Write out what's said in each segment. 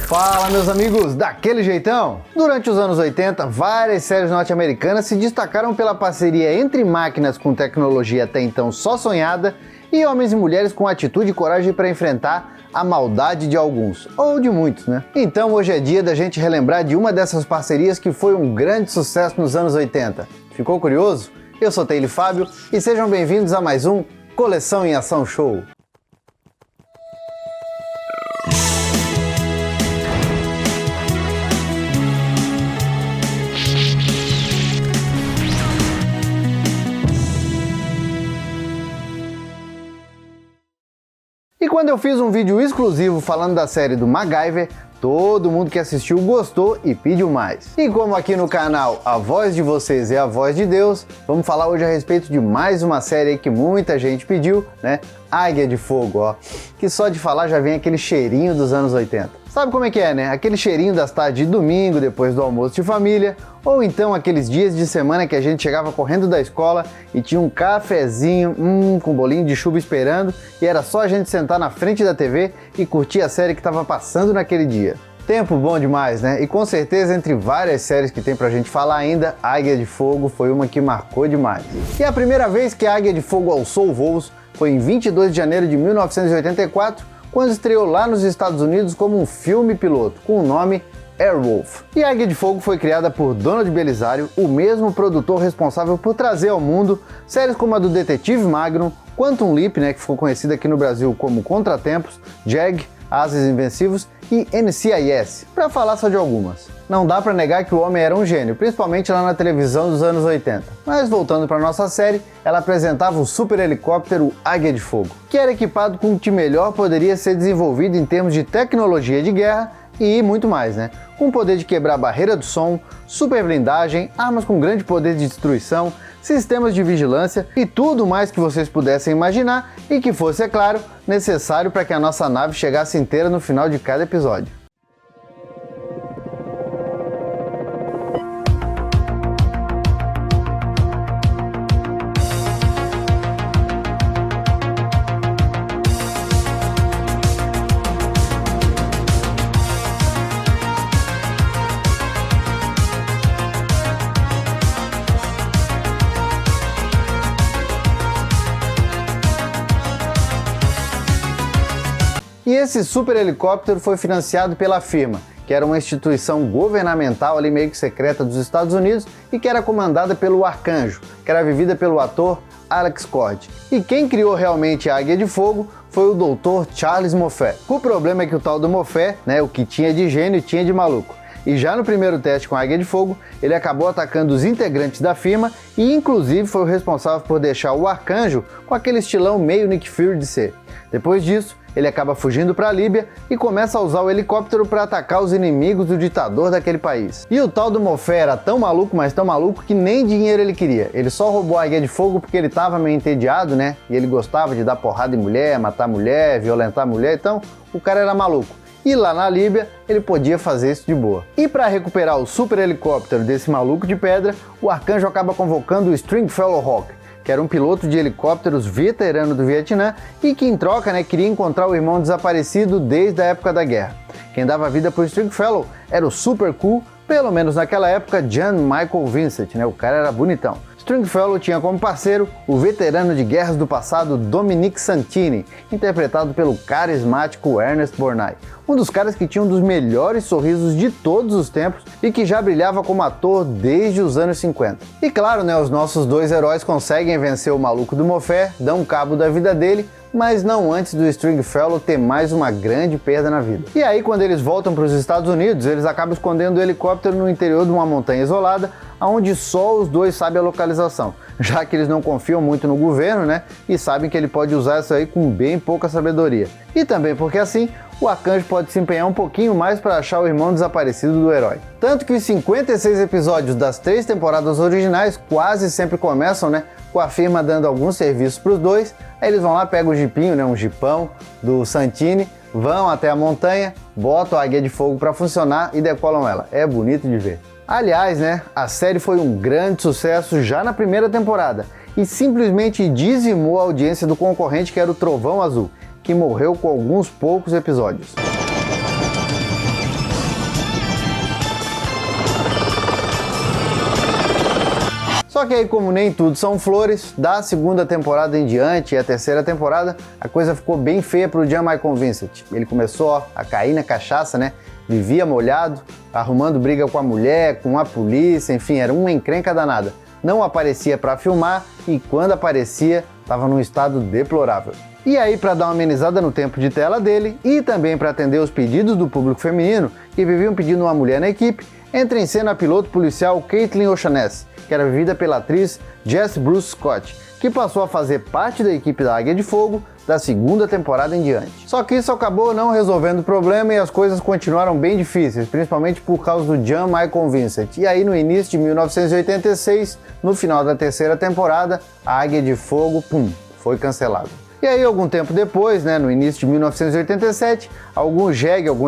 Fala, meus amigos, daquele jeitão? Durante os anos 80, várias séries norte-americanas se destacaram pela parceria entre máquinas com tecnologia até então só sonhada e homens e mulheres com atitude e coragem para enfrentar a maldade de alguns, ou de muitos, né? Então hoje é dia da gente relembrar de uma dessas parcerias que foi um grande sucesso nos anos 80. Ficou curioso? Eu sou Taylor Fábio e sejam bem-vindos a mais um Coleção em Ação Show. E quando eu fiz um vídeo exclusivo falando da série do MacGyver, todo mundo que assistiu gostou e pediu mais. E como aqui no canal a voz de vocês é a voz de Deus, vamos falar hoje a respeito de mais uma série que muita gente pediu, né? Águia de Fogo, ó. Que só de falar já vem aquele cheirinho dos anos 80. Sabe como é que é, né? Aquele cheirinho das tardes de domingo, depois do almoço de família, ou então aqueles dias de semana que a gente chegava correndo da escola e tinha um cafezinho, com um bolinho de chuva esperando, e era só a gente sentar na frente da TV e curtir a série que estava passando naquele dia. Tempo bom demais, né? E com certeza, entre várias séries que tem pra gente falar ainda, Águia de Fogo foi uma que marcou demais. E a primeira vez que a Águia de Fogo alçou voos foi em 22 de janeiro de 1984, quando estreou lá nos Estados Unidos como um filme piloto, com o nome Airwolf. E a Águia de Fogo foi criada por Donald Belisário, o mesmo produtor responsável por trazer ao mundo séries como a do Detetive Magnum, Quantum Leap, né, que ficou conhecida aqui no Brasil como Contratempos, Jag, Ases Invencíveis e NCIS, para falar só de algumas. Não dá para negar que o homem era um gênio, principalmente lá na televisão dos anos 80. Mas voltando para nossa série, ela apresentava o super helicóptero Águia de Fogo, que era equipado com o que melhor poderia ser desenvolvido em termos de tecnologia de guerra e muito mais, né? Com o poder de quebrar a barreira do som, super blindagem, armas com grande poder de destruição, sistemas de vigilância e tudo mais que vocês pudessem imaginar e que fosse, é claro, necessário para que a nossa nave chegasse inteira no final de cada episódio. E esse super helicóptero foi financiado pela firma, que era uma instituição governamental ali meio que secreta dos Estados Unidos e que era comandada pelo Arcanjo, que era vivida pelo ator Alex Cord. E quem criou realmente a Águia de Fogo foi o Dr. Charles Moffett. O problema é que o tal do Moffett, né, o que tinha de gênio tinha de maluco. E já no primeiro teste com a Águia de Fogo, ele acabou atacando os integrantes da firma e inclusive foi o responsável por deixar o Arcanjo com aquele estilão meio Nick Fury de ser. Depois disso, ele acaba fugindo para a Líbia e começa a usar o helicóptero para atacar os inimigos do ditador daquele país. E o tal do Moffett era tão maluco, mas tão maluco, que nem dinheiro ele queria. Ele só roubou a Águia de Fogo porque ele estava meio entediado, né? E ele gostava de dar porrada em mulher, matar mulher, violentar mulher, então o cara era maluco. E lá na Líbia, ele podia fazer isso de boa. E para recuperar o super helicóptero desse maluco de pedra, o Arcanjo acaba convocando o Stringfellow Hawk, que era um piloto de helicópteros veterano do Vietnã e que em troca, né, queria encontrar o irmão desaparecido desde a época da guerra. Quem dava vida pro Stringfellow era o super cool, pelo menos naquela época, John Michael Vincent, né, o cara era bonitão. Stringfellow tinha como parceiro o veterano de guerras do passado Dominic Santini, interpretado pelo carismático Ernest Borgnine, um dos caras que tinha um dos melhores sorrisos de todos os tempos e que já brilhava como ator desde os anos 50. E claro, né, os nossos dois heróis conseguem vencer o maluco do Moffett, dão cabo da vida dele, mas não antes do Stringfellow ter mais uma grande perda na vida. E aí, quando eles voltam para os Estados Unidos, eles acabam escondendo o helicóptero no interior de uma montanha isolada, onde só os dois sabem a localização, já que eles não confiam muito no governo, né, e sabem que ele pode usar isso aí com bem pouca sabedoria. E também porque assim, o Arcanjo pode se empenhar um pouquinho mais para achar o irmão desaparecido do herói. Tanto que os 56 episódios das 3 temporadas originais quase sempre começam, né, com a firma dando alguns serviços para os dois. Aí eles vão lá, pegam o jipinho, né, um jipão do Santini, vão até a montanha, botam a Águia de Fogo para funcionar e decolam ela. É bonito de ver. Aliás, né, a série foi um grande sucesso já na primeira temporada e simplesmente dizimou a audiência do concorrente, que era o Trovão Azul, que morreu com alguns poucos episódios. Só que aí, como nem tudo são flores, da segunda temporada em diante e a terceira temporada, a coisa ficou bem feia pro Jan Michael Vincent. Ele começou a cair na cachaça, né? Vivia molhado, arrumando briga com a mulher, com a polícia, enfim, era uma encrenca danada. Não aparecia para filmar e quando aparecia, estava num estado deplorável. E aí, para dar uma amenizada no tempo de tela dele e também para atender os pedidos do público feminino, que viviam pedindo uma mulher na equipe, entra em cena a piloto policial Caitlin O'Shaughnessy, que era vivida pela atriz Jess Bruce Scott, que passou a fazer parte da equipe da Águia de Fogo da segunda temporada em diante. Só que isso acabou não resolvendo o problema e as coisas continuaram bem difíceis, principalmente por causa do Jan Michael Vincent. E aí, no início de 1986, no final da terceira temporada, a Águia de Fogo, foi cancelada. E aí, algum tempo depois, no início de 1987, algum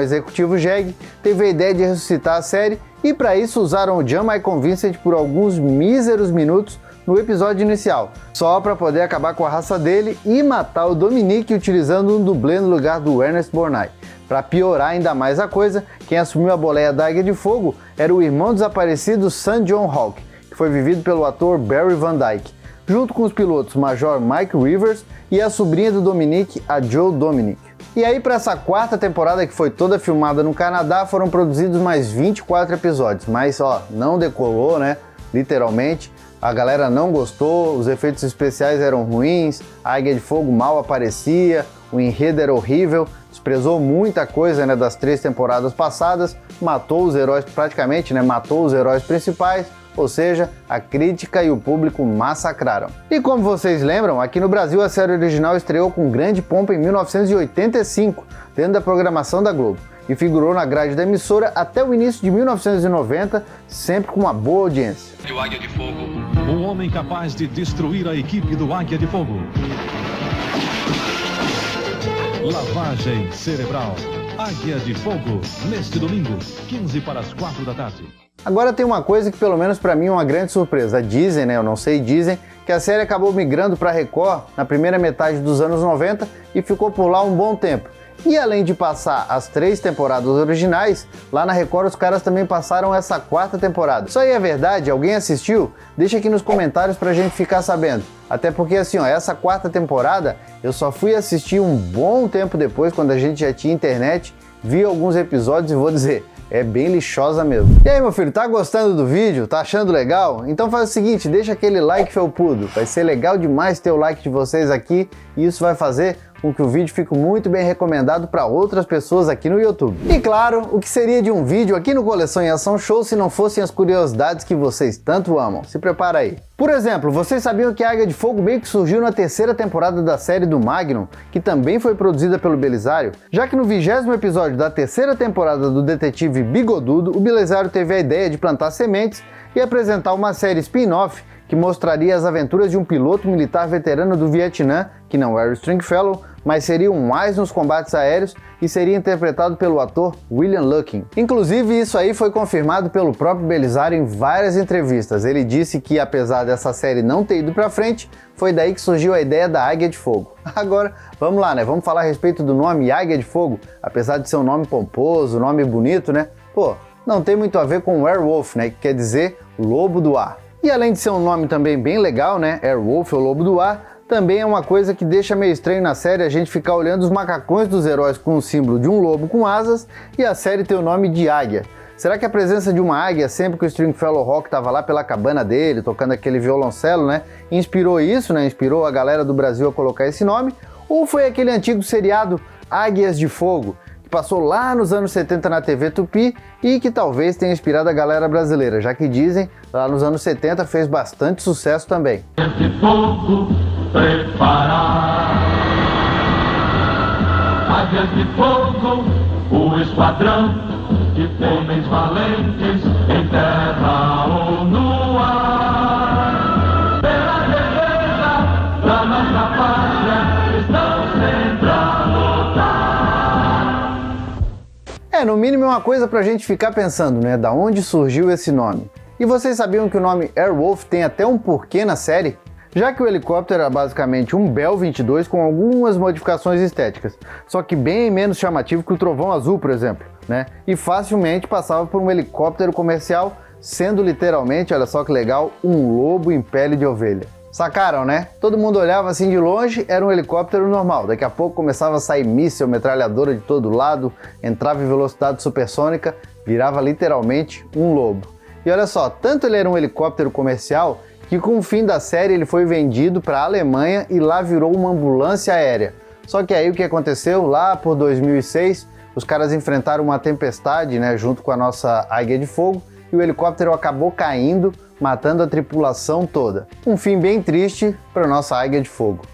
executivo JEG, teve a ideia de ressuscitar a série e para isso usaram o Jan Michael Vincent por alguns míseros minutos no episódio inicial, só para poder acabar com a raça dele e matar o Dominique utilizando um dublê no lugar do Ernest Borgnine. Para piorar ainda mais a coisa, quem assumiu a boleia da Águia de Fogo era o irmão desaparecido Sam John Hawk, que foi vivido pelo ator Barry Van Dyke, junto com os pilotos Major Mike Rivers e a sobrinha do Dominique, a Jo Dominic. E aí, para essa quarta temporada, que foi toda filmada no Canadá, foram produzidos mais 24 episódios, mas não decolou, literalmente. A galera não gostou, os efeitos especiais eram ruins, a Águia de Fogo mal aparecia, o enredo era horrível, desprezou muita coisa das 3 temporadas passadas, matou os heróis praticamente, matou os heróis principais, ou seja, a crítica e o público massacraram. E como vocês lembram, aqui no Brasil a série original estreou com grande pompa em 1985, dentro da programação da Globo, e figurou na grade da emissora até o início de 1990, sempre com uma boa audiência. O Águia de Fogo. Um homem capaz de destruir a equipe do Águia de Fogo. Lavagem cerebral. Águia de Fogo, neste domingo, 15 para as 4 da tarde. Agora tem uma coisa que pelo menos para mim é uma grande surpresa. Dizem, eu não sei, dizem que a série acabou migrando para Record na primeira metade dos anos 90 e ficou por lá um bom tempo. E além de passar as 3 temporadas originais, lá na Record os caras também passaram essa 4ª temporada. Isso aí é verdade? Alguém assistiu? Deixa aqui nos comentários pra gente ficar sabendo. Até porque essa 4ª temporada eu só fui assistir um bom tempo depois, quando a gente já tinha internet, vi alguns episódios e vou dizer, é bem lixosa mesmo. E aí, meu filho, tá gostando do vídeo? Tá achando legal? Então faz o seguinte, deixa aquele like felpudo. Vai ser legal demais ter o like de vocês aqui e isso vai fazer com que o vídeo fique muito bem recomendado para outras pessoas aqui no YouTube. E claro, o que seria de um vídeo aqui no Coleção em Ação Show se não fossem as curiosidades que vocês tanto amam? Se prepara aí. Por exemplo, vocês sabiam que a Águia de Fogo meio que surgiu na 3ª temporada da série do Magnum, que também foi produzida pelo Belisário? Já que no 20º episódio da 3ª temporada do Detetive Bigodudo, o Belisário teve a ideia de plantar sementes e apresentar uma série spin-off que mostraria as aventuras de um piloto militar veterano do Vietnã, que não era o Stringfellow, mas seria um ás nos combates aéreos e seria interpretado pelo ator William Luckin. Inclusive, isso aí foi confirmado pelo próprio Belisário em várias entrevistas. Ele disse que, apesar dessa série não ter ido pra frente, foi daí que surgiu a ideia da Águia de Fogo. Agora, vamos lá, Vamos falar a respeito do nome Águia de Fogo. Apesar de ser um nome pomposo, um nome bonito, não tem muito a ver com Werewolf, que quer dizer lobo do ar. E além de ser um nome também bem legal, Airwolf, ou Lobo do Ar, também é uma coisa que deixa meio estranho na série a gente ficar olhando os macacões dos heróis com o símbolo de um lobo com asas e a série ter o nome de águia. Será que a presença de uma águia sempre que o Stringfellow Rock estava lá pela cabana dele, tocando aquele violoncelo, inspirou isso, inspirou a galera do Brasil a colocar esse nome? Ou foi aquele antigo seriado Águias de Fogo, que passou lá nos anos 70 na TV Tupi e que talvez tenha inspirado a galera brasileira, já que dizem, lá nos anos 70 fez bastante sucesso também. Esse fogo preparar, águias de fogo, o esquadrão de homens valentes em terra ou no ar, pela defesa da nossa pátria estão sempre a lutar. No mínimo é uma coisa pra gente ficar pensando, Da onde surgiu esse nome? E vocês sabiam que o nome Airwolf tem até um porquê na série? Já que o helicóptero era basicamente um Bell 22 com algumas modificações estéticas, só que bem menos chamativo que o Trovão Azul, por exemplo, E facilmente passava por um helicóptero comercial sendo literalmente, olha só que legal, um lobo em pele de ovelha. Sacaram, né? Todo mundo olhava assim de longe, era um helicóptero normal. Daqui a pouco começava a sair míssil, metralhadora de todo lado, entrava em velocidade supersônica, virava literalmente um lobo. E olha só, tanto ele era um helicóptero comercial que com o fim da série ele foi vendido para a Alemanha e lá virou uma ambulância aérea. Só que aí o que aconteceu? Lá por 2006, os caras enfrentaram uma tempestade, né, junto com a nossa Águia de Fogo, e o helicóptero acabou caindo, matando a tripulação toda. Um fim bem triste para nossa Águia de Fogo.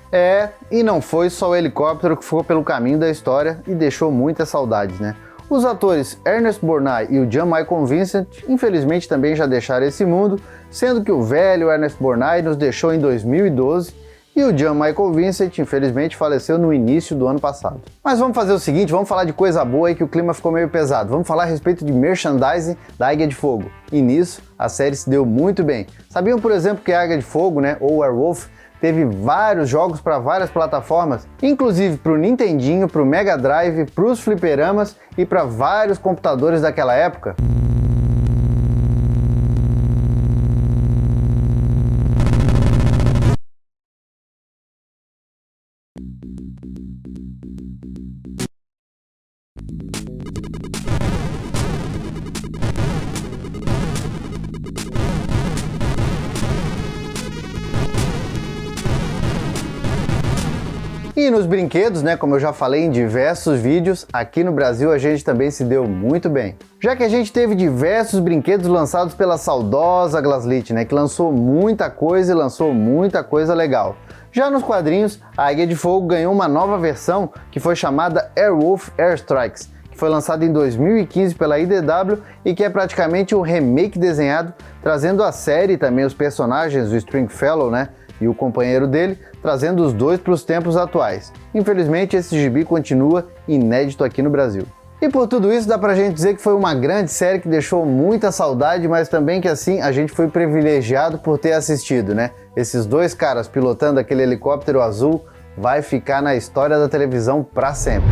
E não foi só o helicóptero que ficou pelo caminho da história e deixou muitas saudades, né? Os atores Ernest Borgnine e o Jan Michael Vincent, infelizmente, também já deixaram esse mundo, sendo que o velho Ernest Borgnine nos deixou em 2012 e o Jan Michael Vincent, infelizmente, faleceu no início do ano passado. Mas vamos fazer o seguinte, vamos falar de coisa boa aí que o clima ficou meio pesado. Vamos falar a respeito de merchandising da Águia de Fogo. E nisso, a série se deu muito bem. Sabiam, por exemplo, que a Águia de Fogo, né, ou Werewolf, teve vários jogos para várias plataformas, inclusive para o Nintendinho, para o Mega Drive, para os fliperamas e para vários computadores daquela época? E nos brinquedos, né, como eu já falei em diversos vídeos, aqui no Brasil a gente também se deu muito bem. Já que a gente teve diversos brinquedos lançados pela saudosa Glaslit, né, que lançou muita coisa e lançou muita coisa legal. Já nos quadrinhos, a Águia de Fogo ganhou uma nova versão que foi chamada Airwolf Airstrikes, que foi lançada em 2015 pela IDW e que é praticamente um remake desenhado, trazendo a série e também os personagens, o Stringfellow, né, e o companheiro dele, trazendo os dois para os tempos atuais. Infelizmente, esse gibi continua inédito aqui no Brasil. E por tudo isso, dá pra gente dizer que foi uma grande série que deixou muita saudade, mas também que assim, a gente foi privilegiado por ter assistido, né? Esses dois caras pilotando aquele helicóptero azul vai ficar na história da televisão para sempre.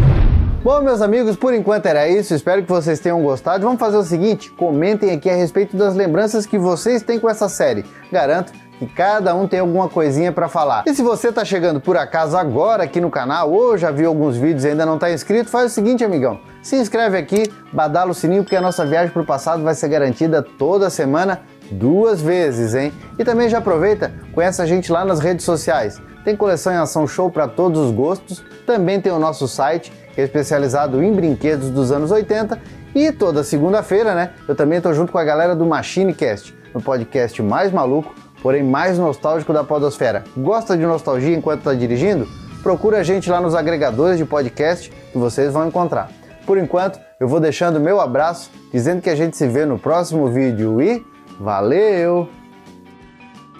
Bom, meus amigos, por enquanto era isso, espero que vocês tenham gostado. Vamos fazer o seguinte, comentem aqui a respeito das lembranças que vocês têm com essa série. Garanto que cada um tem alguma coisinha para falar. E se você está chegando por acaso agora aqui no canal ou já viu alguns vídeos e ainda não está inscrito, faz o seguinte, amigão, se inscreve aqui, badala o sininho porque a nossa viagem para o passado vai ser garantida toda semana 2 vezes, hein? E também já aproveita, conhece a gente lá nas redes sociais. Tem coleção em ação show para todos os gostos, também tem o nosso site, que é especializado em brinquedos dos anos 80, e toda segunda-feira, né, eu também estou junto com a galera do MachineCast, no podcast mais maluco, porém mais nostálgico da podosfera. Gosta de nostalgia enquanto está dirigindo? Procura a gente lá nos agregadores de podcast que vocês vão encontrar. Por enquanto, eu vou deixando meu abraço, dizendo que a gente se vê no próximo vídeo e valeu!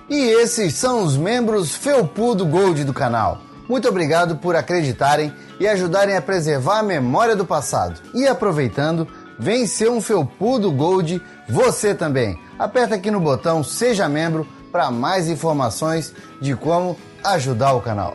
E esses são os membros Felpudo Gold do canal. Muito obrigado por acreditarem e ajudarem a preservar a memória do passado. E aproveitando, vem ser um Felpudo Gold você também. Aperta aqui no botão Seja Membro para mais informações de como ajudar o canal.